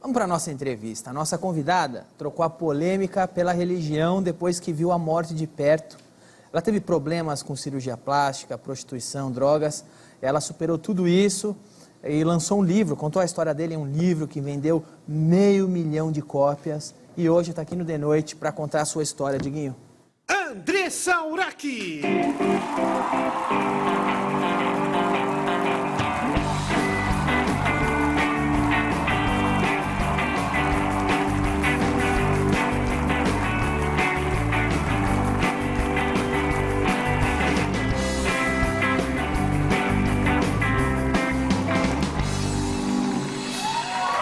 Vamos para a nossa entrevista. A nossa convidada trocou a polêmica pela religião depois que viu a morte de perto. Ela teve problemas com cirurgia plástica, prostituição, drogas. Ela superou tudo isso e lançou um livro, contou a história dele em um livro que vendeu 500 mil de cópias. E hoje está aqui no The Noite para contar a sua história, Diguinho. Andressa Urach!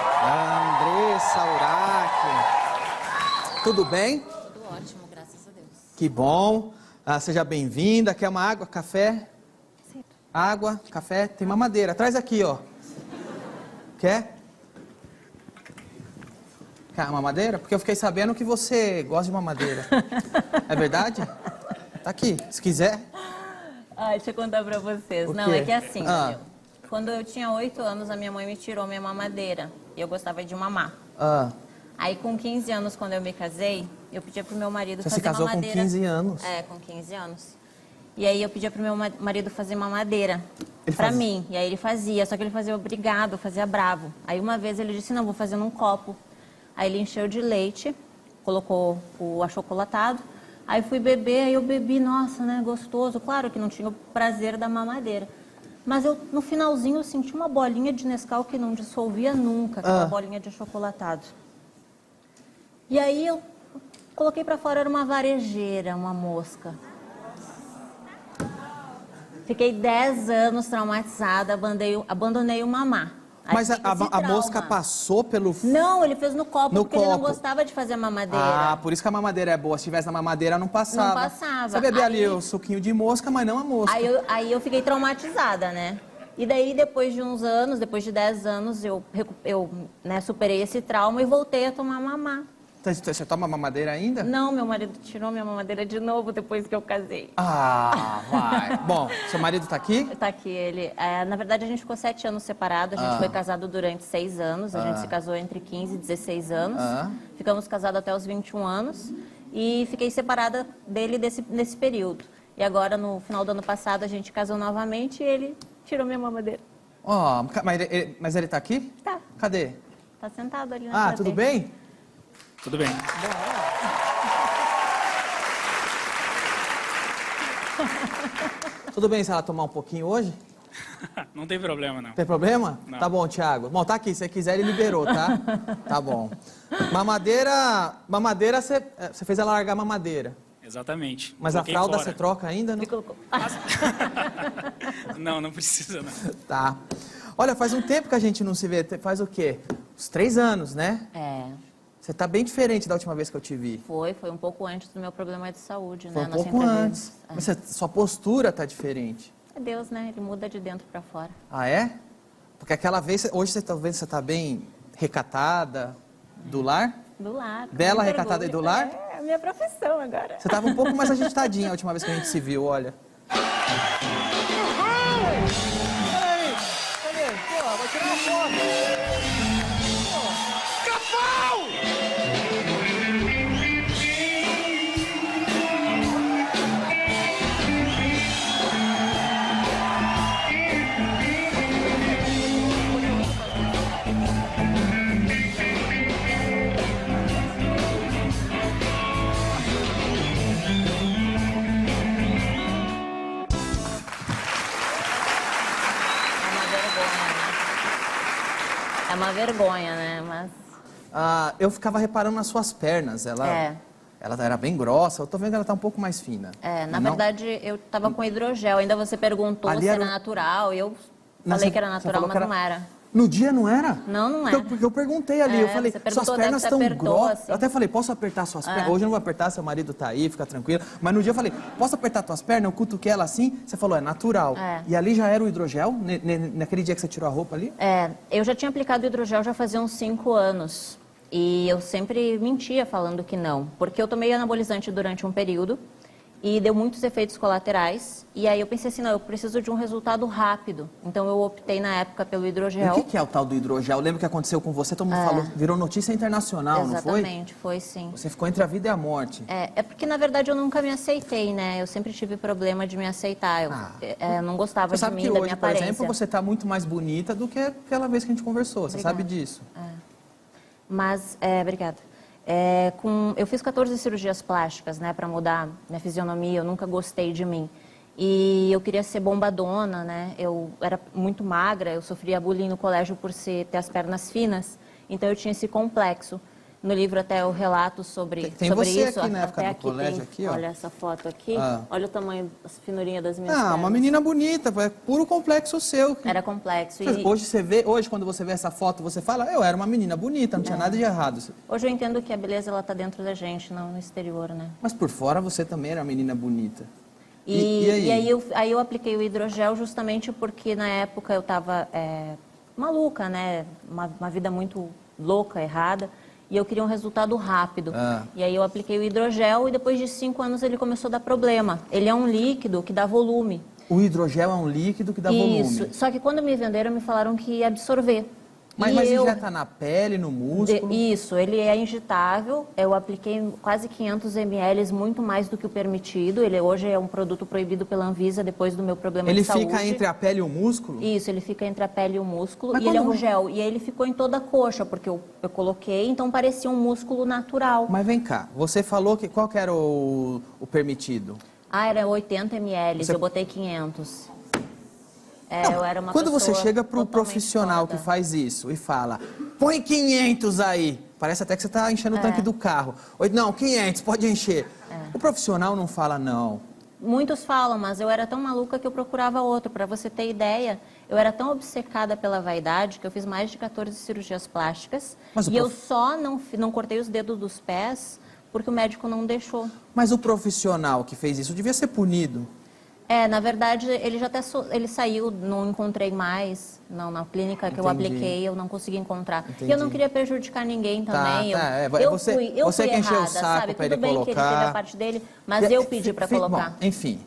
Andressa Urach. Tudo bem? Tudo ótimo, graças a Deus. Que bom. Seja bem-vinda. Quer uma água, café? Sim. Água, café, tem mamadeira. Traz aqui, ó. Quer? Quer uma mamadeira? Porque eu fiquei sabendo que você gosta de mamadeira. É verdade? Tá aqui, se quiser. Deixa eu contar pra vocês. O Não, quê? é que assim, meu, quando eu tinha 8 anos, a minha mãe me tirou minha mamadeira. E eu gostava de mamar. Aí com 15 anos, quando eu me casei, eu pedia pro meu marido Você fazer se casou mamadeira. com 15 anos? É, com 15 anos. E aí eu pedia pro meu marido fazer mamadeira Ele pra fazia? mim. E aí ele fazia, só que ele fazia obrigado, fazia bravo. Aí uma vez ele disse, não, vou fazer num copo. Aí ele encheu de leite, colocou o achocolatado. Aí fui beber, aí eu bebi, nossa, né, gostoso. Claro que não tinha o prazer da mamadeira. Mas eu, no finalzinho, eu senti uma bolinha de Nescau que não dissolvia nunca, aquela bolinha de achocolatado. E aí eu coloquei pra fora, era uma varejeira, uma mosca. Fiquei 10 anos traumatizada, abandonei o mamar. Aí Mas fica esse a mosca trauma. passou pelo... Não, ele fez no copo, No porque ele não copo. gostava de fazer mamadeira. por isso que a mamadeira é boa. Se tivesse na mamadeira, não passava. Não passava. Você bebia ali Aí- o suquinho de mosca, mas não a mosca. Aí eu fiquei traumatizada, né? E daí, depois de uns anos, depois de 10 anos, eu né, superei esse trauma e voltei a tomar mamar. Você toma mamadeira ainda? Não, meu marido tirou minha mamadeira de novo depois que eu casei. Vai. Bom, seu marido tá aqui? Tá aqui ele. Na verdade, a gente ficou 7 anos separado. A gente foi casado durante 6 anos. A gente se casou entre 15 e 16 anos. Ficamos casados até os 21 anos. E fiquei separada dele nesse período. E agora, no final do ano passado, a gente casou novamente e ele tirou minha mamadeira. Mas ele tá aqui? Tá. Cadê? Tá sentado ali na Tudo plateia. bem? Tudo bem. Tudo bem se ela tomar um pouquinho hoje? Não tem problema, não. Tem problema? Não. Tá bom, Thiago. Bom, tá aqui. Se você quiser, ele liberou, tá? Tá bom. Mamadeira, você fez ela largar a mamadeira. Exatamente. Mas Coloquei a fralda fora. você troca ainda? Não? Ele colocou. Não precisa, não. Tá. Olha, faz um tempo que a gente não se vê. Faz o quê? Uns 3 anos, né? Você tá bem diferente da última vez que eu te vi. Foi um pouco antes do meu problema de saúde, Foi né? um Nossa pouco entrevista. antes. Mas sua postura tá diferente. É Deus, né? Ele muda de dentro pra fora. Ah, é? Porque aquela vez, hoje você tá bem recatada, do lar? Do lar. Bela, com recatada e do lar? É a minha profissão agora. Você tava um pouco mais agitadinha a última vez que a gente se viu, olha. Peraí, cadê? Pô, vai tirar uma foto. É uma vergonha, né? Mas Eu ficava reparando nas suas pernas. Ela era bem grossa. Eu tô vendo que ela tá um pouco mais fina. na Não? verdade, eu tava com hidrogel. Ainda você perguntou Ali se era era o- natural. E eu Não, falei você- que era você natural, falou mas que não era. No dia não era? Não era. Porque eu perguntei ali, eu falei, você perguntou, suas deve pernas que estão apertou, grossas. assim. Eu até falei, posso apertar suas pernas? Hoje eu não vou apertar, seu marido tá aí, fica tranquilo. Mas no dia eu falei, posso apertar tuas pernas? Eu cutuquei ela assim, você falou, é natural. E ali já era o hidrogel? Naquele dia que você tirou a roupa ali? Eu já tinha aplicado hidrogel já fazia uns 5 anos. E eu sempre mentia falando que não. Porque eu tomei anabolizante durante um período. e deu muitos efeitos colaterais. E aí eu pensei assim, não, eu preciso de um resultado rápido. Então eu optei na época pelo E hidrogel. o que é o tal do hidrogel? Lembra o que aconteceu com você? Todo mundo falou, virou notícia internacional, não foi? Exatamente, foi sim. Você ficou entre a vida e a morte. É porque, na verdade, eu nunca me aceitei, né? Eu sempre tive problema de me aceitar. Eu não gostava Você de sabe mim, que da hoje, minha por aparência. exemplo, você está muito mais bonita do que aquela vez que a gente conversou. Você Obrigada. sabe disso. Mas, obrigada. Eu fiz 14 cirurgias plásticas, né, para mudar minha fisionomia. Eu nunca gostei de mim. E eu queria ser bombadona, né? Eu era muito magra, eu sofria bullying no colégio por ter as pernas finas. Então eu tinha esse complexo. No livro até eu relato sobre Tem sobre você isso. aqui na época Até do colégio, aqui, ó. Olha essa foto aqui. Ah. Olha o tamanho, as finurinhas das minhas Ah, pernas. uma menina bonita, é puro complexo seu. Era complexo. E Hoje quando você vê essa foto, você fala, eu era uma menina bonita, não tinha nada de errado. hoje eu entendo que a beleza ela tá dentro da gente, não no exterior, né? Mas por fora você também era uma menina bonita. E aí? aí eu apliquei o hidrogel justamente porque na época eu estava maluca, né? Uma vida muito louca, errada. E eu queria um resultado rápido. E aí eu apliquei o hidrogel e depois de 5 anos ele começou a dar problema. Ele é um líquido que dá volume. O hidrogel é um líquido que dá volume. Isso. Só que quando me venderam, me falaram que ia absorver. Mas injeta na pele, no músculo? Isso, ele é injetável. Eu apliquei quase 500 ml, muito mais do que o permitido. Ele hoje é um produto proibido pela Anvisa depois do meu problema de saúde. Ele fica entre a pele e o músculo? Isso, ele fica entre a pele e o músculo. Mas E ele é um quando- gel. E aí ele ficou em toda a coxa, porque eu coloquei, então parecia um músculo natural. Mas vem cá, você falou que qual que era o permitido? Era 80 ml, Você- eu botei 500. Não, Eu era uma quando você pessoa chega para o totalmente profissional foda. que faz isso e fala, põe 500 aí, parece até que você está enchendo o tanque do carro. Não, 500, pode encher. O profissional não fala não. Muitos falam, mas eu era tão maluca que eu procurava outro. Para você ter ideia, eu era tão obcecada pela vaidade que eu fiz mais de 14 cirurgias plásticas. Mas o E eu só não cortei os dedos dos pés porque o médico não deixou. Mas o profissional que fez isso devia ser punido. Na verdade, ele já até ele saiu, não encontrei mais. Não, na clínica que eu Entendi. apliquei, eu não consegui encontrar. Entendi. E eu não queria prejudicar ninguém Tá, também. tá. Eu Você- fui você que encheu o errada, saco sabe? pra Tudo ele bem que ele colocar. teve a parte dele, mas eu pedi para colocar. Bom, enfim,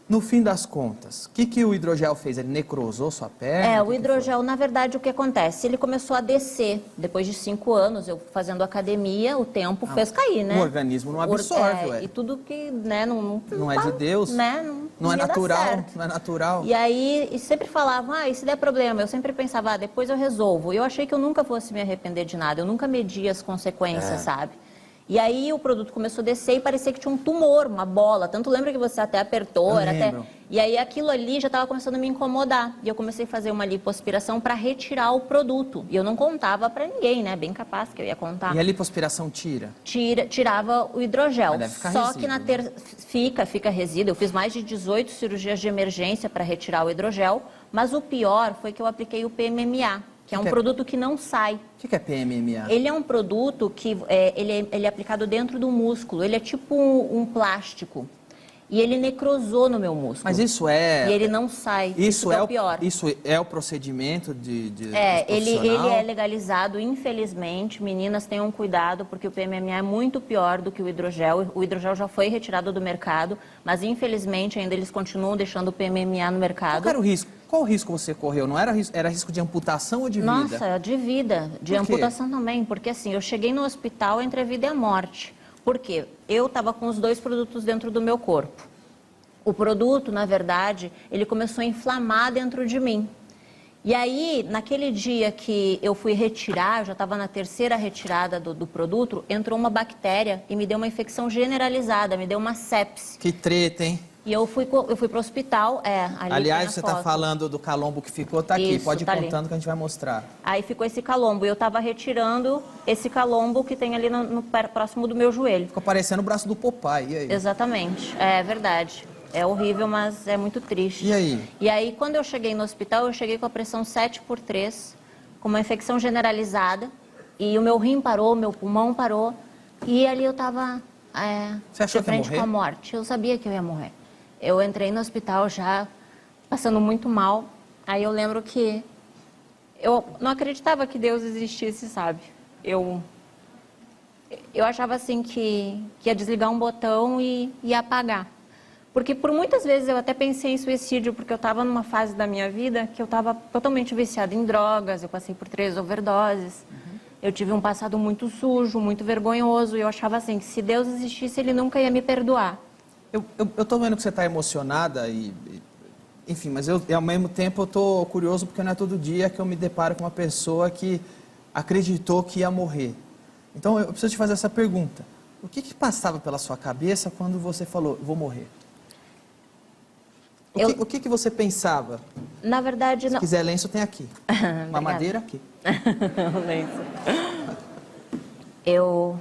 no fim das contas, o que o hidrogel fez? Ele necrosou sua perna? O hidrogel, na verdade, o que acontece? Ele começou a descer. Depois de 5 anos, eu fazendo academia, o tempo fez cair, né? O organismo não absorve, ué. E tudo que, né, não é de Deus? Né, Não é ia dar natural, certo. não é natural. E aí, e sempre falavam, e se der problema? Eu sempre pensava, depois eu resolvo. E eu achei que eu nunca fosse me arrepender de nada. Eu nunca medi as consequências, sabe? E aí o produto começou a descer e parecia que tinha um tumor, uma bola. Tanto lembra que você até apertou, Eu era até... lembro. E aí aquilo ali já estava começando a me incomodar. E eu comecei a fazer uma lipoaspiração para retirar o produto. E eu não contava para ninguém, né? Bem capaz que eu ia contar. E a lipoaspiração tira? Tirava o hidrogel. Mas deve ficar Só resíduo, que na né? fica resíduo. Eu fiz mais de 18 cirurgias de emergência para retirar o hidrogel, mas o pior foi que eu apliquei o PMMA, que é um produto que não sai. O que é PMMA? Ele é um produto que ele é aplicado dentro do músculo. Ele é tipo um plástico. E ele necrosou no meu músculo. Mas isso é... E ele não sai. Isso que é o pior. Isso é o procedimento de Ele profissional? é legalizado, infelizmente. Meninas, tenham cuidado, porque o PMMA é muito pior do que o hidrogel. O hidrogel já foi retirado do mercado, mas infelizmente ainda eles continuam deixando o PMMA no mercado. Qual era o risco? Qual risco você correu? Não era risco de amputação ou de vida? Nossa, de vida, de Por quê? amputação também, porque assim, eu cheguei no hospital entre a vida e a morte. Por quê? Eu estava com os 2 produtos dentro do meu corpo. O produto, na verdade, ele começou a inflamar dentro de mim. E aí, naquele dia que eu fui retirar, eu já estava na 3ª retirada do produto, entrou uma bactéria e me deu uma infecção generalizada, me deu uma sepse. Que treta, hein? E eu fui para o hospital, ali Aliás, tem a você está foto. falando do calombo que ficou, tá aqui. Isso, Pode ir tá ali. contando que a gente vai mostrar. Aí ficou esse calombo e eu estava retirando esse calombo que tem ali próximo do meu joelho. Ficou parecendo o braço do Popeye, e aí? Exatamente, é verdade. É horrível, mas é muito triste. E aí? E aí, quando eu cheguei no hospital, eu cheguei com a pressão 7/3, com uma infecção generalizada, e o meu rim parou, meu pulmão parou, e ali eu estava Você achou de que ia frente morrer? com a morte. Eu sabia que eu ia morrer. Eu entrei no hospital já passando muito mal. Aí eu lembro que eu não acreditava que Deus existisse, sabe? Eu achava assim que ia desligar um botão e ia apagar. Porque por muitas vezes eu até pensei em suicídio, porque eu estava numa fase da minha vida que eu estava totalmente viciada em drogas, eu passei por 3 overdoses, eu tive um passado muito sujo, muito vergonhoso, e eu achava assim, que se Deus existisse, Ele nunca ia me perdoar. Eu tô vendo que você está emocionada enfim, mas ao mesmo tempo eu tô curioso porque não é todo dia que eu me deparo com uma pessoa que acreditou que ia morrer. Então eu preciso te fazer essa pergunta. O que passava pela sua cabeça quando você falou, vou morrer? O que você pensava? Na verdade, não. Se quiser lenço, tem aqui. Uma madeira aqui. O lenço. Eu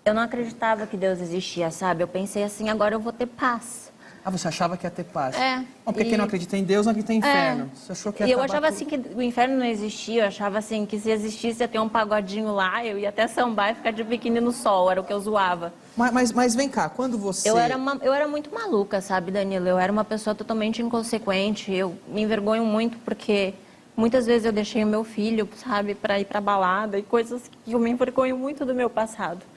não acreditava que Deus existia, sabe? Eu pensei assim, agora eu vou ter paz. Ah, você achava que ia ter paz? É. Porque quem não acredita em Deus não acredita em inferno. Você achou que ia E eu acabar achava tudo. assim que o inferno não existia, eu achava assim que se existisse ia ter um pagodinho lá, eu ia até sambar e ficar de biquíni no sol, era o que eu zoava. Mas vem cá, quando você... Eu era muito maluca, sabe, Danilo? Eu era uma pessoa totalmente inconsequente, eu me envergonho muito porque muitas vezes eu deixei o meu filho, sabe, para ir pra balada e coisas que eu me envergonho muito do meu passado.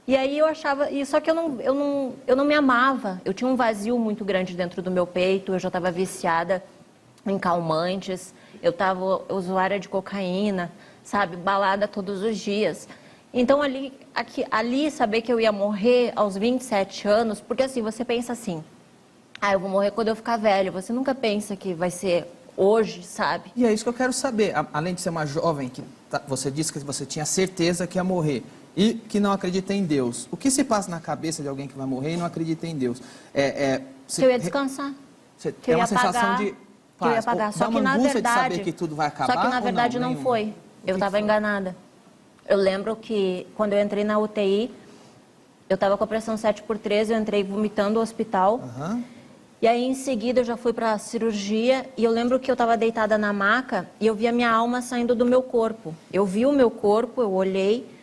E aí eu achava, só que eu não me amava, eu tinha um vazio muito grande dentro do meu peito, eu já estava viciada em calmantes, eu estava usuária de cocaína, sabe, balada todos os dias. Então ali saber que eu ia morrer aos 27 anos, porque assim, você pensa assim, eu vou morrer quando eu ficar velho, você nunca pensa que vai ser hoje, sabe? E é isso que eu quero saber, além de ser uma jovem, você disse que você tinha certeza que ia morrer, e que não acredita em Deus. O que se passa na cabeça de alguém que vai morrer e não acredita em Deus? Que eu ia descansar. Que eu ia sensação pagar, de que eu ia pagar. Só que na verdade, de saber que tudo vai acabar, só que na verdade não foi. Eu estava enganada. Eu lembro que quando eu entrei na UTI, eu estava com a pressão 7/13, eu entrei vomitando no hospital. E aí em seguida eu já fui para a cirurgia e eu lembro que eu estava deitada na maca e eu vi a minha alma saindo do meu corpo. Eu vi o meu corpo, eu olhei,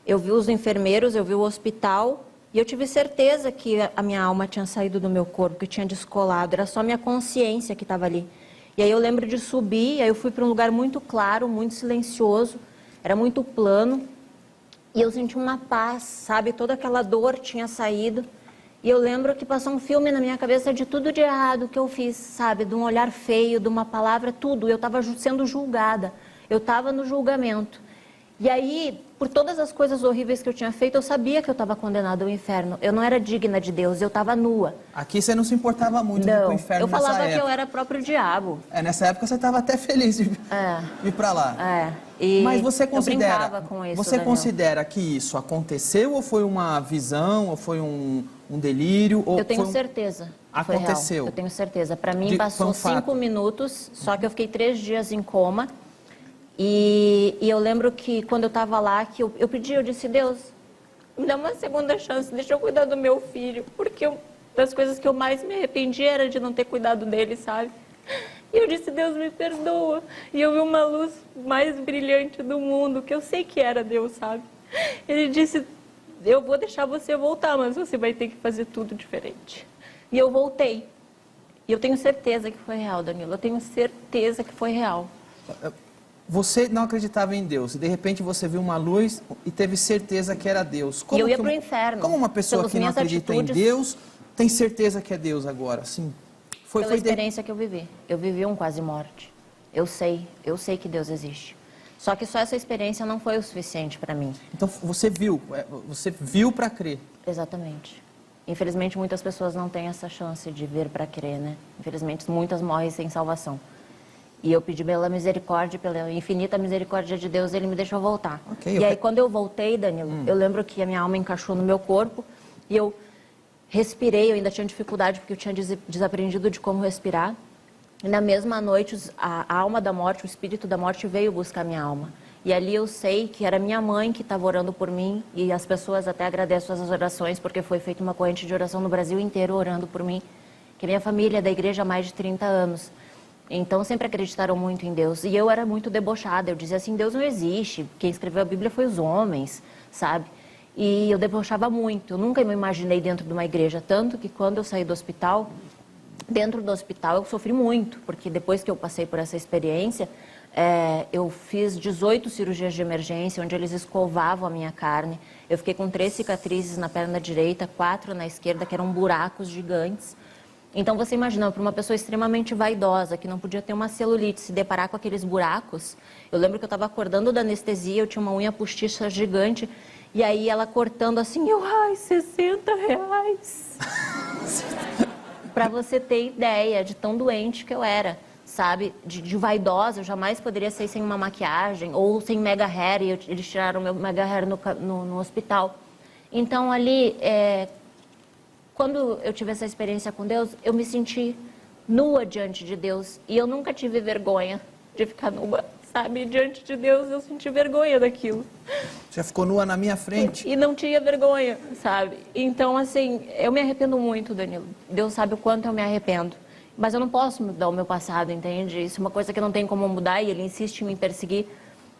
eu vi os enfermeiros, eu vi o hospital e eu tive certeza que a minha alma tinha saído do meu corpo, que tinha descolado. Era só minha consciência que estava ali. E aí eu lembro de subir, aí eu fui para um lugar muito claro, muito silencioso, era muito plano. E eu senti uma paz, sabe? Toda aquela dor tinha saído. E eu lembro que passou um filme na minha cabeça de tudo de errado que eu fiz, sabe? De um olhar feio, de uma palavra, tudo. Eu estava sendo julgada. Eu estava no julgamento. E aí, por todas as coisas horríveis que eu tinha feito, eu sabia que eu estava condenada ao inferno. Eu não era digna de Deus, eu estava nua. Aqui você não se importava muito com o inferno nessa época. Eu falava que eu era próprio diabo. Nessa época você estava até feliz de ir para lá. Mas você considera, eu brincava com isso, Daniel. considera que isso aconteceu ou foi uma visão, ou foi um delírio? Ou eu tenho foi certeza que foi aconteceu. real. Eu tenho certeza. Para mim passou 5 minutos, só que eu fiquei 3 dias em coma. E eu lembro que quando eu estava lá, que eu pedi, eu disse, Deus, me dá uma segunda chance, deixa eu cuidar do meu filho, porque das coisas que eu mais me arrependi era de não ter cuidado dele, sabe? E eu disse, Deus, me perdoa. E eu vi uma luz mais brilhante do mundo, que eu sei que era Deus, sabe? Ele disse, eu vou deixar você voltar, mas você vai ter que fazer tudo diferente. E eu voltei. E eu tenho certeza que foi real, Danilo, eu tenho certeza que foi real. Você não acreditava em Deus, e de repente você viu uma luz e teve certeza que era Deus. E eu ia para o inferno. Como uma pessoa que não acredita em Deus tem certeza que é Deus agora? Sim. Pela experiência que eu vivi. Eu vivi um quase morte. Eu sei que Deus existe. Só que só essa experiência não foi o suficiente para mim. Então você viu para crer. Exatamente. Infelizmente muitas pessoas não têm essa chance de ver para crer, né? Infelizmente muitas morrem sem salvação. E eu pedi pela misericórdia, pela infinita misericórdia de Deus, Ele me deixou voltar. E aí, quando eu voltei, Danilo, eu lembro que a minha alma encaixou no meu corpo e eu respirei, eu ainda tinha dificuldade porque eu tinha desaprendido de como respirar. E na mesma noite, a alma da morte, o espírito da morte veio buscar minha alma. E ali eu sei que era minha mãe que estava orando por mim e as pessoas até agradecem as orações porque foi feita uma corrente de oração no Brasil inteiro orando por mim. Que minha família é da igreja há mais de 30 anos. Então, sempre acreditaram muito em Deus. E eu era muito debochada. Eu dizia assim, Deus não existe. Quem escreveu a Bíblia foi os homens, sabe? E eu debochava muito. Eu nunca me imaginei dentro de uma igreja. Tanto que quando eu saí do hospital, dentro do hospital eu sofri muito. Porque depois que eu passei por essa experiência, Eu fiz 18 cirurgias de emergência, onde eles escovavam a minha carne. Eu fiquei com 3 cicatrizes na perna direita, 4 na esquerda, que eram buracos gigantes. Então, você imagina, para uma pessoa extremamente vaidosa, que não podia ter uma celulite, se deparar com aqueles buracos. Eu lembro que eu estava acordando da anestesia, eu tinha uma unha postiça gigante, e aí ela cortando assim, ai, R$60. Para você ter ideia de tão doente que eu era, sabe? De vaidosa, eu jamais poderia ser sem uma maquiagem, ou sem mega hair, e eles tiraram meu mega hair no hospital. Então, ali... Quando eu tive essa experiência com Deus, eu me senti nua diante de Deus. E eu nunca tive vergonha de ficar nua, sabe? Diante de Deus, eu senti vergonha daquilo. Você ficou nua na minha frente? E não tinha vergonha, sabe? Então, assim, eu me arrependo muito, Danilo. Deus sabe o quanto eu me arrependo. Mas eu não posso mudar o meu passado, entende? Isso é uma coisa que não tem como mudar e ele insiste em me perseguir.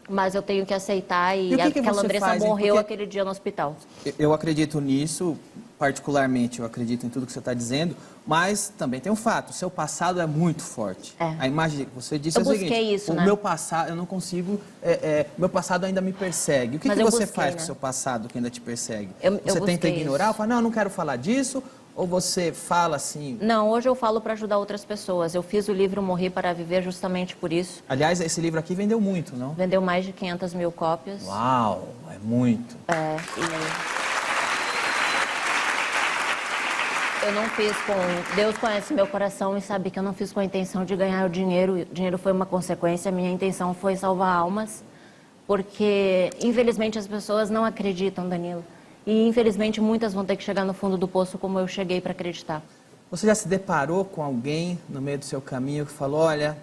Mas eu tenho que aceitar e aquela Andressa morreu aquele dia no hospital. Eu acredito nisso, particularmente, eu acredito em tudo que você está dizendo, mas também tem um fato, o seu passado é muito forte. A imagem que você disse é o seguinte, isso, o meu passado, eu não consigo, meu passado ainda me persegue. O que você faz com o seu passado que ainda te persegue? Você tenta ignorar, fala, não, eu não quero falar disso, ou você fala assim... Não, hoje eu falo para ajudar outras pessoas. Eu fiz o livro Morri para Viver justamente por isso. Aliás, esse livro aqui vendeu muito, não? Vendeu mais de 500 mil cópias. Uau, é muito. Eu não fiz com... Deus conhece meu coração e sabe que eu não fiz com a intenção de ganhar o dinheiro. O dinheiro foi uma consequência, a minha intenção foi salvar almas. Porque, infelizmente, as pessoas não acreditam, Danilo. E, infelizmente, muitas vão ter que chegar no fundo do poço como eu cheguei para acreditar. Você já se deparou com alguém no meio do seu caminho que falou, olha,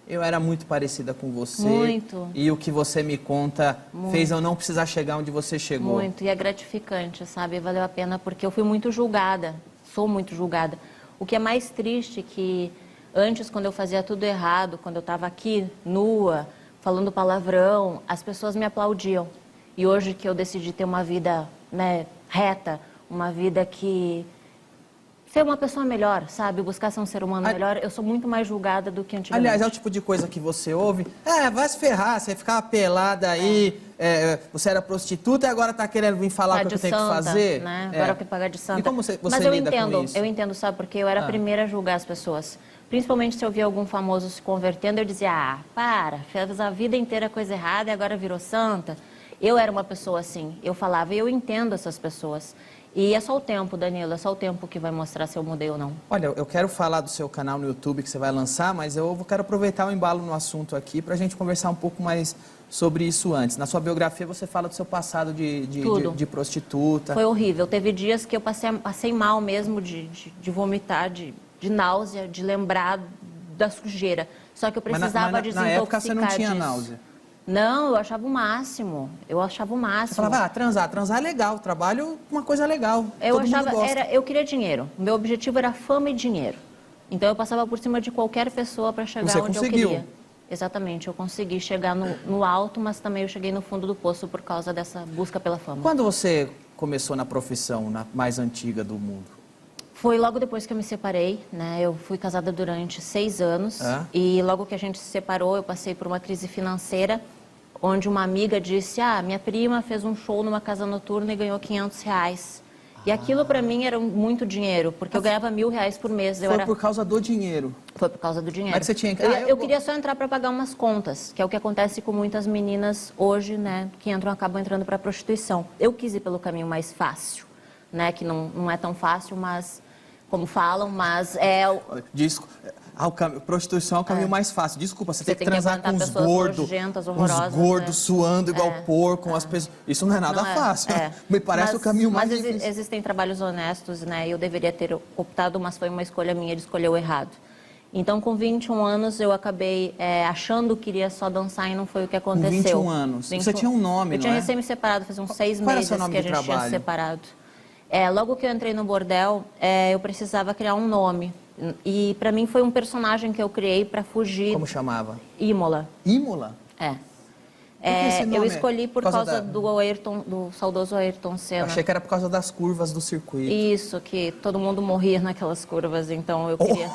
eu era muito parecida com você. Muito. E o que você me conta fez eu não precisar chegar onde você chegou. Muito. E é gratificante, sabe? Valeu a pena porque eu fui muito julgada. Sou muito julgada. O que é mais triste é que antes, quando eu fazia tudo errado, quando eu estava aqui, nua, falando palavrão, as pessoas me aplaudiam. E hoje que eu decidi ter uma vida, né, reta, uma vida que... ser uma pessoa melhor, sabe? Buscar ser um ser humano melhor, eu sou muito mais julgada do que antigamente. Aliás, é o tipo de coisa que você ouve, vai se ferrar, você ficava pelada aí, você era prostituta e agora tá querendo vir falar o que eu tenho que fazer? Né? Agora eu quero pagar de santa. E como você Mas eu lida entendo, com isso? eu entendo, sabe? Porque eu era a primeira a julgar as pessoas. Principalmente se eu via algum famoso se convertendo, eu dizia, fez a vida inteira coisa errada e agora virou santa. Eu era uma pessoa assim, eu falava, e eu entendo essas pessoas. E é só o tempo, Danilo, é só o tempo que vai mostrar se eu mudei ou não. Olha, eu quero falar do seu canal no YouTube que você vai lançar, mas eu quero aproveitar o embalo no assunto aqui para a gente conversar um pouco mais sobre isso antes. Na sua biografia você fala do seu passado de prostituta. Foi horrível, teve dias que eu passei mal mesmo de vomitar, de náusea, de lembrar da sujeira. Só que eu precisava desintoxicar na época você não tinha disso. náusea? Não, eu achava o máximo. Você falava, transar é legal, trabalho uma coisa legal. Eu queria dinheiro. O meu objetivo era fama e dinheiro. Então eu passava por cima de qualquer pessoa para chegar onde eu queria. Exatamente, eu consegui chegar no alto, mas também eu cheguei no fundo do poço por causa dessa busca pela fama. Quando você começou na profissão, na mais antiga do mundo? Foi logo depois que eu me separei, né? Eu fui casada durante 6 anos e logo que a gente se separou, eu passei por uma crise financeira, onde uma amiga disse, minha prima fez um show numa casa noturna e ganhou R$500. E aquilo para mim era muito dinheiro, porque eu ganhava R$1.000 por mês. Foi por causa do dinheiro? Foi por causa do dinheiro. Mas você tinha... eu queria só entrar para pagar umas contas, que é o que acontece com muitas meninas hoje, né? Que acabam entrando para prostituição. Eu quis ir pelo caminho mais fácil, né? Que não é tão fácil, mas... como falam, mas prostituição é o caminho mais fácil. Desculpa, você tem que transar com os gordos suando igual porco, com as pessoas. Isso não é nada fácil. Me parece o caminho mais difícil. Mas existem trabalhos honestos, né? Eu deveria ter optado, mas foi uma escolha minha, ele escolheu errado. Então, com 21 anos, eu acabei achando que iria só dançar e não foi o que aconteceu. Com 21 anos? Você tinha um nome, eu tinha recém me separado, faz uns 6 meses que a gente tinha se separado. Logo que eu entrei no bordel, eu precisava criar um nome. E para mim foi um personagem que eu criei para fugir. Como chamava? Imola. Imola? Eu escolhi por causa do saudoso Ayrton Senna. Eu achei que era por causa das curvas do circuito. Isso, que todo mundo morria naquelas curvas, então eu queria...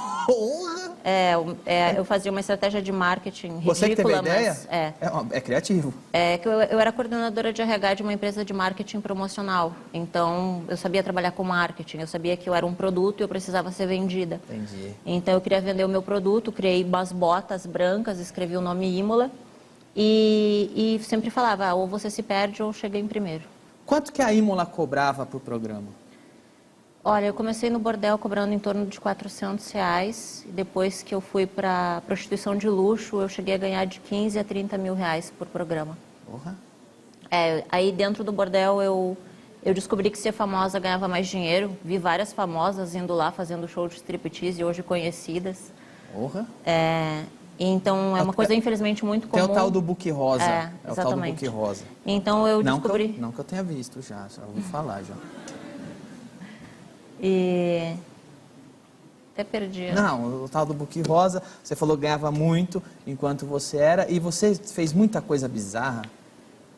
Eu fazia uma estratégia de marketing ridícula, Você que teve a ideia? mas... É criativo. Que eu era coordenadora de RH de uma empresa de marketing promocional. Então, eu sabia trabalhar com marketing. Eu sabia que eu era um produto e eu precisava ser vendida. Entendi. Então, eu queria vender o meu produto, criei umas botas brancas, escrevi o nome Imola e sempre falava, ou você se perde ou chega em primeiro. Quanto que a Imola cobrava por programa? Olha, eu comecei no bordel cobrando em torno de R$400. Depois que eu fui para prostituição de luxo, eu cheguei a ganhar de 15 a 30 mil reais por programa. Porra. Aí dentro do bordel eu descobri que ser famosa ganhava mais dinheiro. Vi várias famosas indo lá fazendo show de striptease, hoje conhecidas. Porra. Então é uma coisa infelizmente muito comum. Tem o tal do book rosa. É o tal do exatamente. book rosa. Então eu descobri... Não que eu tenha visto já ouvi falar já. E... Até perdi. Não, o tal do book rosa, você falou que ganhava muito enquanto você era, e você fez muita coisa bizarra.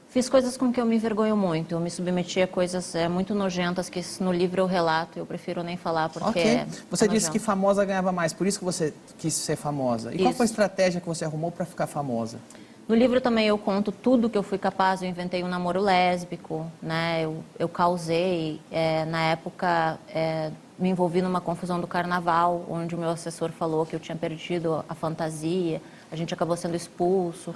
Fiz coisas com que eu me envergonho muito. Eu me submeti a coisas muito nojentas que no livro eu relato. Eu prefiro nem falar porque Ok. Você disse nojento. que famosa ganhava mais, por isso que você quis ser famosa. E qual Isso. foi a estratégia que você arrumou para ficar famosa? No livro também eu conto tudo que eu fui capaz. Eu inventei um namoro lésbico, né? Eu causei. Na época, me envolvi numa confusão do carnaval, onde o meu assessor falou que eu tinha perdido a fantasia. A gente acabou sendo expulso.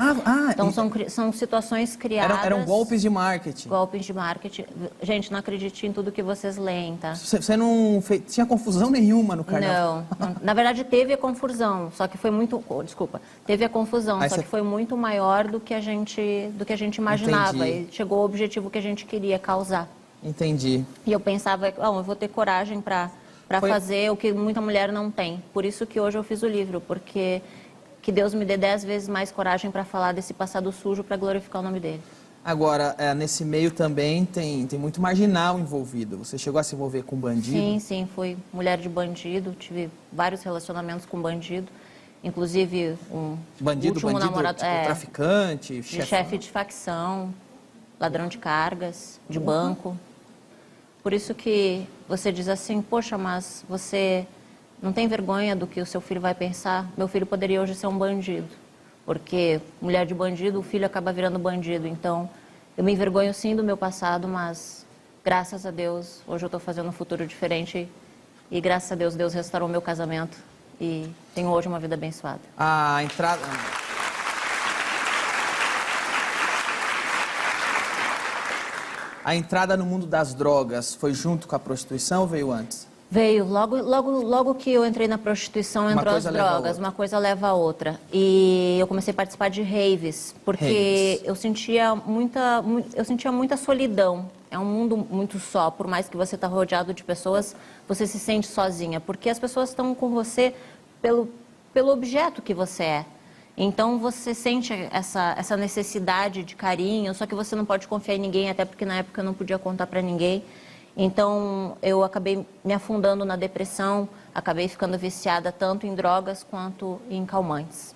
Então, são situações criadas... Eram golpes de marketing. Golpes de marketing. Gente, não acredite em tudo que vocês leem, tá? Você não tinha confusão nenhuma no carnaval? Não. Na verdade, teve a confusão, só que foi muito... Desculpa. Teve a confusão, Aí só você... que foi muito maior do que a gente imaginava. Entendi. E chegou ao objetivo que a gente queria causar. Entendi. E eu pensava, eu vou ter coragem para fazer o que muita mulher não tem. Por isso que hoje eu fiz o livro, porque... Que Deus me dê 10 vezes mais coragem para falar desse passado sujo para glorificar o nome dele. Agora, nesse meio também tem muito marginal envolvido. Você chegou a se envolver com bandido? Sim, fui mulher de bandido, tive vários relacionamentos com bandido. Inclusive, bandido, último namorado, tipo, traficante, chefe de facção, ladrão de cargas, de banco. Por isso que você diz assim, poxa, mas você... Não tem vergonha do que o seu filho vai pensar? Meu filho poderia hoje ser um bandido, porque mulher de bandido, o filho acaba virando bandido. Então, eu me envergonho sim do meu passado, mas graças a Deus, hoje eu estou fazendo um futuro diferente e graças a Deus, Deus restaurou meu casamento e tenho hoje uma vida abençoada. A entrada... A entrada no mundo das drogas foi junto com a prostituição ou veio antes? Veio. Logo que eu entrei na prostituição, entrou as drogas. Uma coisa leva a outra. E eu comecei a participar de raves, porque eu sentia muita solidão. É um mundo muito só. Por mais que você está rodeado de pessoas, você se sente sozinha. Porque as pessoas estão com você pelo objeto que você é. Então, você sente essa necessidade de carinho, só que você não pode confiar em ninguém, até porque na época eu não podia contar para ninguém. Então, eu acabei me afundando na depressão, acabei ficando viciada tanto em drogas quanto em calmantes.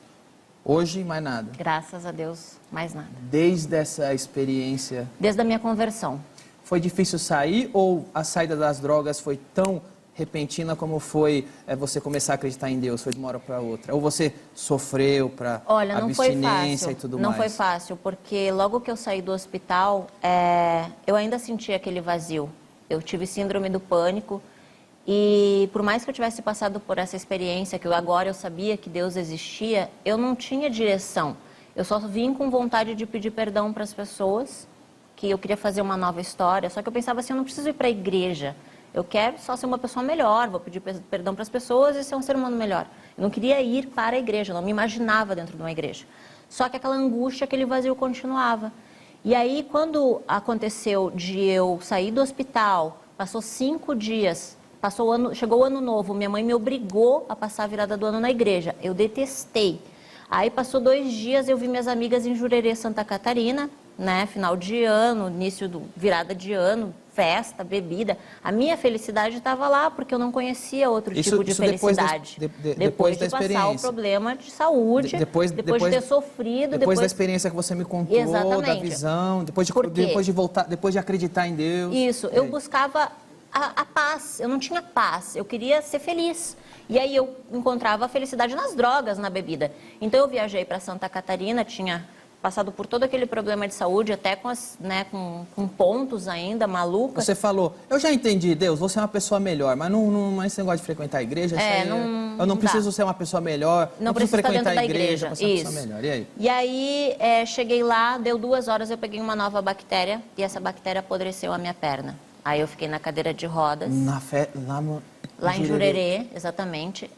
Hoje, mais nada? Graças a Deus, mais nada. Desde essa experiência? Desde a minha conversão. Foi difícil sair ou a saída das drogas foi tão repentina como foi você começar a acreditar em Deus? Foi de uma hora para outra? Ou você sofreu para abstinência e tudo mais? Não foi fácil, porque logo que eu saí do hospital, eu ainda sentia aquele vazio. Eu tive síndrome do pânico e por mais que eu tivesse passado por essa experiência, que agora eu sabia que Deus existia, eu não tinha direção. Eu só vim com vontade de pedir perdão para as pessoas, que eu queria fazer uma nova história, só que eu pensava assim, eu não preciso ir para a igreja. Eu quero só ser uma pessoa melhor, vou pedir perdão para as pessoas e ser um ser humano melhor. Eu não queria ir para a igreja, eu não me imaginava dentro de uma igreja. Só que aquela angústia, aquele vazio continuava. E aí, quando aconteceu de eu sair do hospital, passou 5 dias, chegou o ano novo, minha mãe me obrigou a passar a virada do ano na igreja. Eu detestei. Aí passou 2 dias, eu vi minhas amigas em Jurerê, Santa Catarina, né? Final de ano, virada de ano, festa, bebida. A minha felicidade estava lá, porque eu não conhecia outro tipo de felicidade. Depois de passar o problema de saúde, depois de ter sofrido. Depois da experiência que você me contou, exatamente, da visão, depois de voltar, depois de acreditar em Deus. Isso, eu buscava a paz, eu não tinha paz, eu queria ser feliz. E aí eu encontrava a felicidade nas drogas, na bebida. Então eu viajei para Santa Catarina, tinha passado por todo aquele problema de saúde, até com pontos ainda, maluca. Você falou, eu já entendi, Deus, você é uma pessoa melhor, mas não é esse negócio de frequentar a igreja, eu não preciso ser uma pessoa melhor, não preciso frequentar a igreja para ser uma pessoa melhor. E aí? E aí, cheguei lá, deu 2 horas, eu peguei uma nova bactéria, e essa bactéria apodreceu a minha perna. Aí eu fiquei na cadeira de rodas. Lá em Jurerê, exatamente.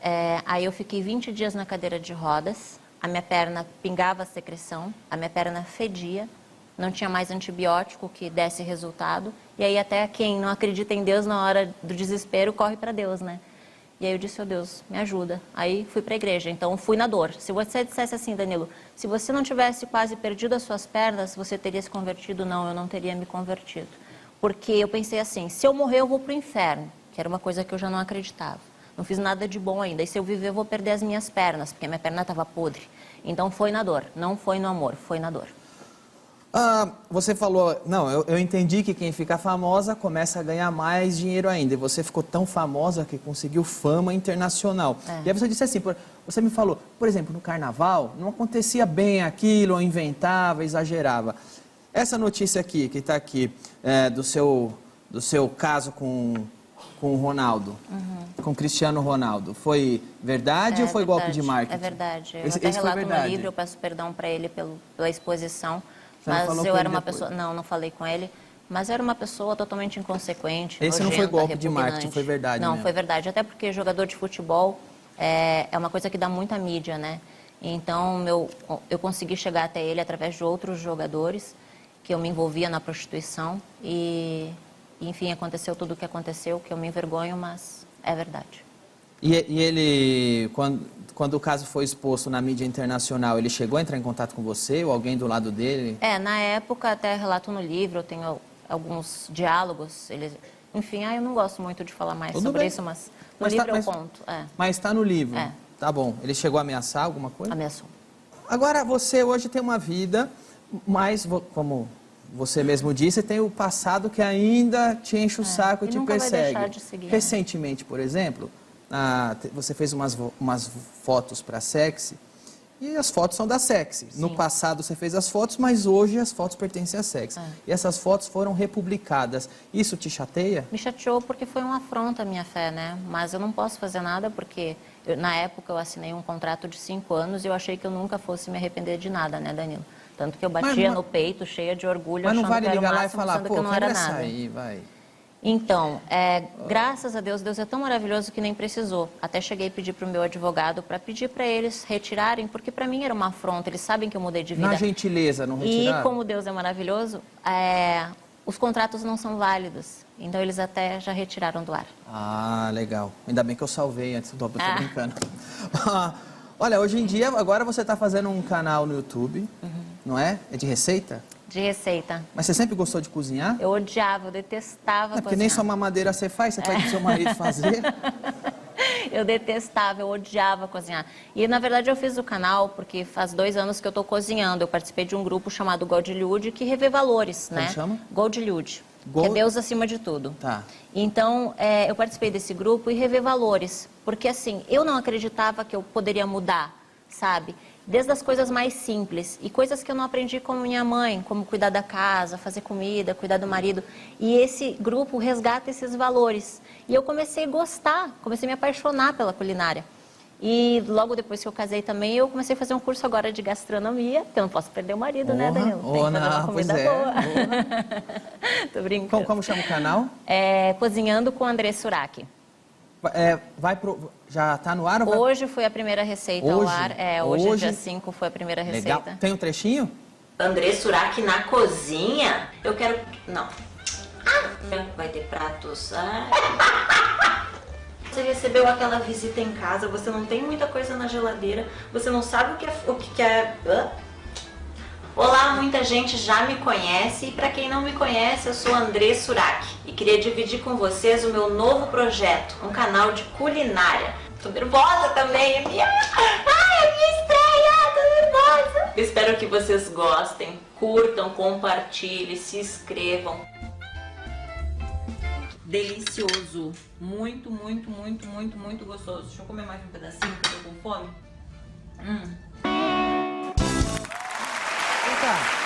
Aí eu fiquei 20 dias na cadeira de rodas. A minha perna pingava secreção, a minha perna fedia, não tinha mais antibiótico que desse resultado. E aí até quem não acredita em Deus na hora do desespero corre para Deus, né? E aí eu disse, Deus, me ajuda. Aí fui para a igreja, então fui na dor. Se você dissesse assim, Danilo, se você não tivesse quase perdido as suas pernas, você teria se convertido? Não, eu não teria me convertido. Porque eu pensei assim, se eu morrer eu vou para o inferno, que era uma coisa que eu já não acreditava. Não fiz nada de bom ainda. E se eu viver, eu vou perder as minhas pernas, porque a minha perna estava podre. Então foi na dor. Não foi no amor, foi na dor. Você falou, eu entendi que quem fica famosa começa a ganhar mais dinheiro ainda. E você ficou tão famosa que conseguiu fama internacional. E aí você disse assim, você me falou, por exemplo, no carnaval, não acontecia bem aquilo, ou inventava, exagerava. Essa notícia aqui, que está aqui, do seu caso com o Ronaldo, com o Cristiano Ronaldo. Foi verdade ou foi golpe de marketing? É verdade. Eu até relato no livro, eu peço perdão para ele pela exposição. Mas eu era uma pessoa... Não falei com ele. Mas eu era uma pessoa totalmente inconsequente, Esse não foi golpe de marketing, foi verdade Não, mesmo. foi verdade. Até porque jogador de futebol é uma coisa que dá muita mídia, né? Então, eu consegui chegar até ele através de outros jogadores, que eu me envolvia na prostituição e enfim, aconteceu tudo o que aconteceu, que eu me envergonho, mas é verdade. E ele, quando o caso foi exposto na mídia internacional, ele chegou a entrar em contato com você ou alguém do lado dele? Na época, até relato no livro, eu tenho alguns diálogos, enfim, eu não gosto muito de falar mais sobre isso, mas no livro eu conto. Mas está no livro? Tá bom. Ele chegou a ameaçar alguma coisa? Ameaçou. Agora, você hoje tem uma vida, mas como você mesmo disse, tem o passado que ainda te enche o saco e te persegue. Vai deixar de seguir, Recentemente, por exemplo, você fez umas fotos para Sexy e as fotos são da Sexy. Sim. No passado você fez as fotos, mas hoje as fotos pertencem à Sexy. E essas fotos foram republicadas. Isso te chateia? Me chateou porque foi uma afronta à minha fé, né? Mas eu não posso fazer nada porque na época eu assinei um contrato de 5 anos e eu achei que eu nunca fosse me arrepender de nada, né, Danilo? Tanto que eu batia no peito, cheia de orgulho, mas achando não vale que era o ligar lá e máximo, falar, achando que eu não era nada. Aí, vai. Então, graças a Deus, Deus é tão maravilhoso que nem precisou. Até cheguei a pedir para o meu advogado para pedir para eles retirarem, porque para mim era uma afronta, eles sabem que eu mudei de vida. Na gentileza, não retiraram? E como Deus é maravilhoso, os contratos não são válidos. Então eles até já retiraram do ar. Legal. Ainda bem que eu salvei antes, tô brincando. Olha, hoje em dia, agora você está fazendo um canal no YouTube, não é? É de receita? De receita. Mas você sempre gostou de cozinhar? Eu odiava, eu detestava cozinhar. Porque nem só mamadeira você faz, você pede pro seu marido fazer. Eu detestava, eu odiava cozinhar. E, na verdade, eu fiz o canal porque faz 2 anos que eu estou cozinhando. Eu participei de um grupo chamado Goldlude, que revê valores, né? Como chama? Goldlude, que é Deus acima de tudo. Tá. Então, eu participei desse grupo e rever valores. Porque, assim, eu não acreditava que eu poderia mudar, sabe? Desde as coisas mais simples e coisas que eu não aprendi com minha mãe, como cuidar da casa, fazer comida, cuidar do marido. E esse grupo resgata esses valores. E eu comecei a gostar, comecei a me apaixonar pela culinária. E logo depois que eu casei também, eu comecei a fazer um curso agora de gastronomia, porque eu não posso perder o marido, né, Danilo? Tem que fazer uma comida boa. Tô brincando. Como chama o canal? Cozinhando com André Suraki. Já está no ar? Hoje foi a primeira receita ao ar. Hoje, dia 5, foi a primeira receita. Legal. Tem um trechinho? André Suraki na cozinha? Eu quero... Não. Vai ter pratos. Você recebeu aquela visita em casa, você não tem muita coisa na geladeira, você não sabe o que é... Olá, muita gente já me conhece e para quem não me conhece, eu sou André Suraki e queria dividir com vocês o meu novo projeto, um canal de culinária. Tô nervosa também, é minha estreia, tô nervosa. Espero que vocês gostem, curtam, compartilhem, se inscrevam. delicioso. Muito, muito, muito, muito, muito gostoso. Deixa eu comer mais um pedacinho, que eu tô com fome. Vem cá.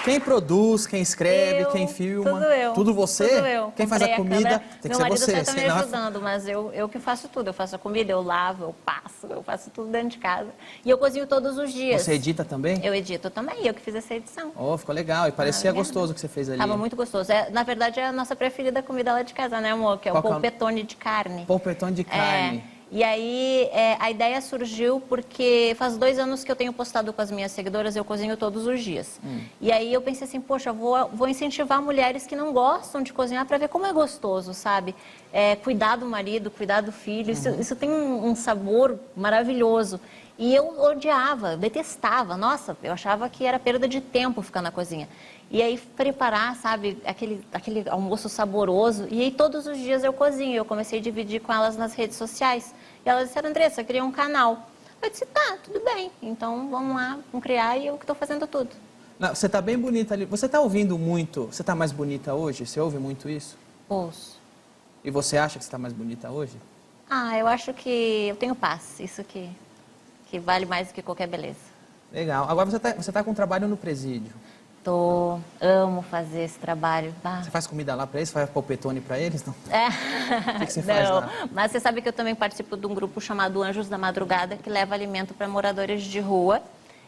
Quem produz, quem escreve, quem filma? Tudo eu. Tudo você? Tudo eu. Quem faz a Comprei comida câmera. tem que Meu ser marido você. só tá me senão- ajudando, mas eu que faço tudo. Eu faço a comida, eu lavo, eu passo, eu faço tudo dentro de casa. E eu cozinho todos os dias. Você edita também? Eu edito também, eu que fiz essa edição. Oh, ficou legal. E parecia obrigada. gostoso o que você fez ali. Tava muito gostoso. Na verdade, é a nossa preferida comida lá de casa, né, amor? Que é o Qual que é o- polpetone de carne. Polpetone de carne. E aí, a ideia surgiu porque faz 2 anos que eu tenho postado com as minhas seguidoras, eu cozinho todos os dias. E aí eu pensei assim, poxa, vou incentivar mulheres que não gostam de cozinhar para ver como é gostoso, sabe? Cuidar do marido, cuidar do filho, isso tem um sabor maravilhoso. E eu odiava, eu detestava, nossa, eu achava que era perda de tempo ficar na cozinha. E aí preparar, sabe, aquele almoço saboroso. E aí todos os dias eu cozinho. Eu comecei a dividir com elas nas redes sociais. E elas disseram, Andressa, eu queria um canal. Eu disse, tá, tudo bem. Então vamos lá, vamos criar e eu que estou fazendo tudo. Não, você tá bem bonita ali. Você tá ouvindo muito? Você tá mais bonita hoje? Você ouve muito isso? Ouço. E você acha que você tá mais bonita hoje? Eu acho que eu tenho paz. Isso que vale mais do que qualquer beleza. Legal. Agora você tá com trabalho no presídio. Amo fazer esse trabalho. Você faz comida lá pra eles? Faz polpetone pra eles? Não. O que você Não, faz lá? mas você sabe que eu também participo de um grupo chamado Anjos da Madrugada, que leva alimento para moradores de rua.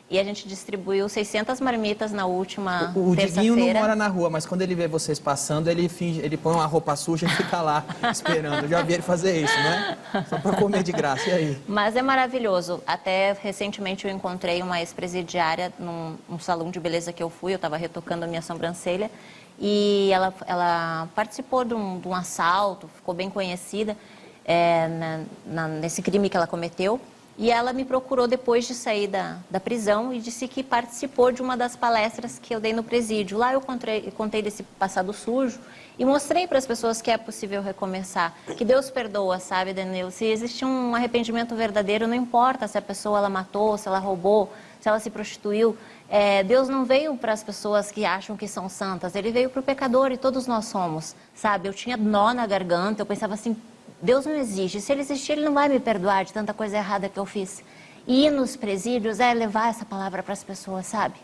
E a gente distribuiu 600 marmitas na última O Diguinho não terça-feira. mora na rua, mas quando ele vê vocês passando, ele põe uma roupa suja e fica lá esperando. Eu já vi ele fazer isso, né? Só pra comer de graça. E aí? Mas é maravilhoso. Até recentemente eu encontrei uma ex-presidiária num salão de beleza que eu fui. Eu estava retocando a minha sobrancelha. E ela participou de um assalto, ficou bem conhecida nesse crime que ela cometeu. E ela me procurou depois de sair da prisão e disse que participou de uma das palestras que eu dei no presídio. Lá eu contei desse passado sujo e mostrei para as pessoas que é possível recomeçar, que Deus perdoa, sabe, Danilo? Se existe um arrependimento verdadeiro, não importa se a pessoa ela matou, se ela roubou, se ela se prostituiu. Deus não veio para as pessoas que acham que são santas, Ele veio para o pecador e todos nós somos, sabe? Eu tinha nó na garganta, eu pensava assim, Deus não existe. Se Ele existir, Ele não vai me perdoar de tanta coisa errada que eu fiz. E ir nos presídios é levar essa palavra para as pessoas, sabe?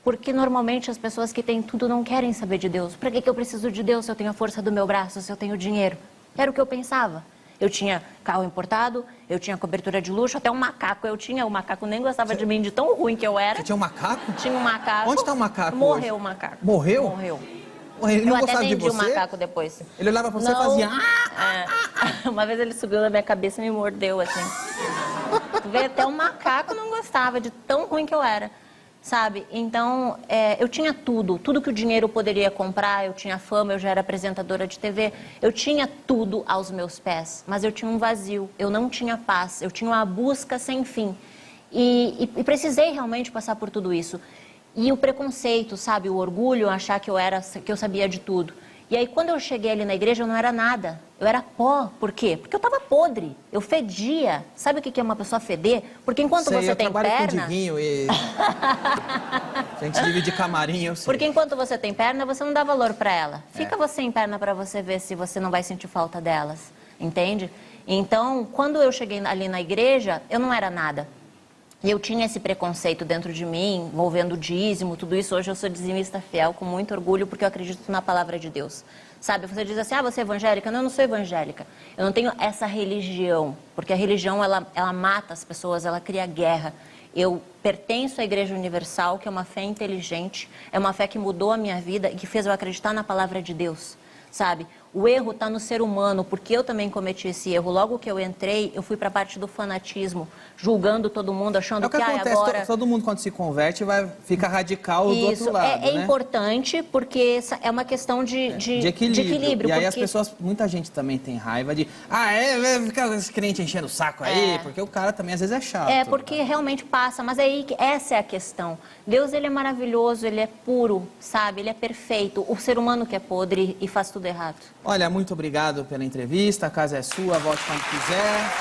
Porque normalmente as pessoas que têm tudo não querem saber de Deus. Para que eu preciso de Deus se eu tenho a força do meu braço, se eu tenho dinheiro? Era o que eu pensava. Eu tinha carro importado, eu tinha cobertura de luxo, até um macaco eu tinha. O macaco nem gostava de mim, de tão ruim que eu era. Você tinha um macaco? Tinha um macaco. Onde está o macaco Morreu hoje? o macaco. Morreu? Morreu. Ele não Eu até gostava de vendi o você? macaco depois. Ele olhava pra você e Não. fazia... Uma vez ele subiu na minha cabeça e me mordeu, assim. Tu vê, até o macaco não gostava de tão ruim que eu era, sabe? Então, eu tinha tudo que o dinheiro poderia comprar, eu tinha fama, eu já era apresentadora de TV, eu tinha tudo aos meus pés, mas eu tinha um vazio, eu não tinha paz, eu tinha uma busca sem fim. E precisei realmente passar por tudo isso. E o preconceito, sabe, o orgulho, achar que eu sabia de tudo. E aí, quando eu cheguei ali na igreja, eu não era nada. Eu era pó. Por quê? Porque eu estava podre. Eu fedia. Sabe o que é uma pessoa feder? Porque enquanto Sei, você eu tem trabalho com o perna... Diguinho e... A gente divide camarim, eu sei. Porque enquanto você tem perna, você não dá valor para ela. Fica você em perna para você ver se você não vai sentir falta delas. Entende? Então, quando eu cheguei ali na igreja, eu não era nada. Eu tinha esse preconceito dentro de mim, envolvendo dízimo, tudo isso. Hoje eu sou dizimista fiel, com muito orgulho, porque eu acredito na palavra de Deus. Sabe, você diz assim, você é evangélica? Não, eu não sou evangélica. Eu não tenho essa religião, porque a religião, ela mata as pessoas, ela cria guerra. Eu pertenço à Igreja Universal, que é uma fé inteligente, é uma fé que mudou a minha vida e que fez eu acreditar na palavra de Deus, sabe? O erro está no ser humano, porque eu também cometi esse erro. Logo que eu entrei, eu fui para a parte do fanatismo, julgando todo mundo, achando É o que acontece, agora... todo mundo quando se converte fica radical do outro lado, é né? importante porque é uma questão de equilíbrio. E aí porque... as pessoas, muita gente também tem raiva de... fica esse crente enchendo o saco aí, porque o cara também às vezes é chato. Porque realmente passa, mas aí essa é a questão. Deus, ele é maravilhoso, ele é puro, sabe? Ele é perfeito. O ser humano que é podre e faz tudo errado. Olha, muito obrigado pela entrevista, a casa é sua, volte quando quiser.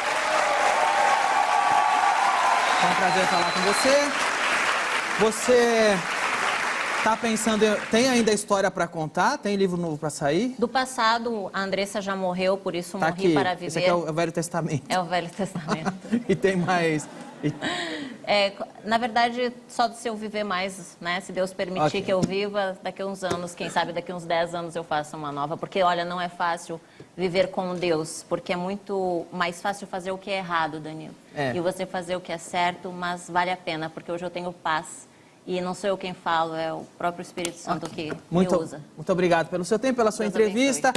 Foi um prazer falar com você. Tá pensando, tem ainda história para contar? Tem livro novo para sair? Do passado, a Andressa já morreu, por isso Tá morri aqui. para viver. Esse aqui é o Velho Testamento. É o Velho Testamento. E tem mais. Na verdade, só se eu viver mais, né? Se Deus permitir Ok. que eu viva, daqui a uns anos, quem sabe daqui a uns 10 anos eu faça uma nova. Porque, olha, não é fácil viver com Deus, porque é muito mais fácil fazer o que é errado, Danilo. É. E você fazer o que é certo, mas vale a pena, porque hoje eu tenho paz. E não sou eu quem falo, é o próprio Espírito Santo que me usa. Muito obrigado pelo seu tempo, pela sua Deus abençoe. entrevista.